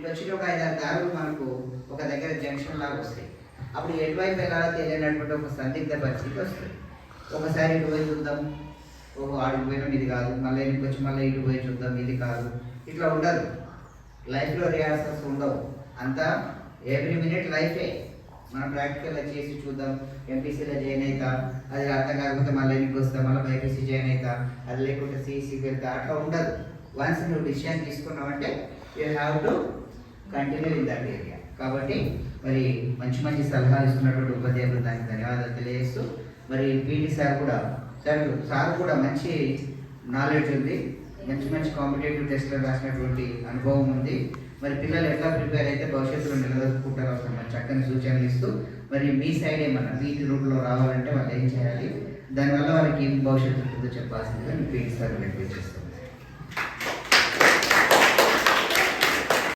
ఇటు వచ్చి ఒక 5-6 దారులు మనకు ఒక దగ్గర జంక్షన్ లాగా వస్తాయి. అప్పుడు ఎటువైపు వెళ్ళాలో తెలియనటువంటి ఒక సందిగ్ధ పరిస్థితి వస్తుంది. ఒకసారి ఇటు పోయి చూద్దాం, ఓహో ఆడికి పోయినాం ఇది కాదు, మళ్ళీ ఇంటికి వచ్చి మళ్ళీ ఇటు పోయి చూద్దాం ఇది కాదు, ఇట్లా ఉండదు. లైఫ్లో రిహార్సల్స్ ఉండవు, అంతా ఎవ్రీ మినిట్ లైఫే. మనం ప్రాక్టికల్గా చేసి చూద్దాం, ఎంపీసీలో జాయిన్ అవుతా, అది అర్థం కాకపోతే మళ్ళీ ఇంటికి వస్తాం, మళ్ళీ బైపీసీ జాయిన్ అవుతా, అది లేకుంటే సిఈసీకి వెళ్తా, అట్లా ఉండదు. వన్స్ నువ్వు డిసిషన్ తీసుకున్నావంటే you have to continue in that area. కాబట్టి మరి మంచి మంచి సలహాలు ఇస్తున్నటువంటి ఉపాధ్యాయులు దానికి ధన్యవాదాలు తెలియజేస్తూ, మరి పీటీ సార్ కూడా మంచి నాలెడ్జ్ ఉంది, మంచి మంచి కాంపిటేటివ్ టెస్ట్లో రాసినటువంటి అనుభవం ఉంది. మరి పిల్లలు ఎట్లా ప్రిపేర్ అయితే భవిష్యత్తులో నిలదొక్కుంటారో మరి చక్కని సూచనలు ఇస్తూ, మరి మీ సైడ్ ఏమన్నా పీటీ రూట్లో రావాలంటే వాళ్ళు ఏం చేయాలి, దానివల్ల వాళ్ళకి ఏం భవిష్యత్తు ఉంటుందో చెప్పాల్సిందిగా నేను పీటీ సార్ రిక్వెస్ట్ చేస్తాను.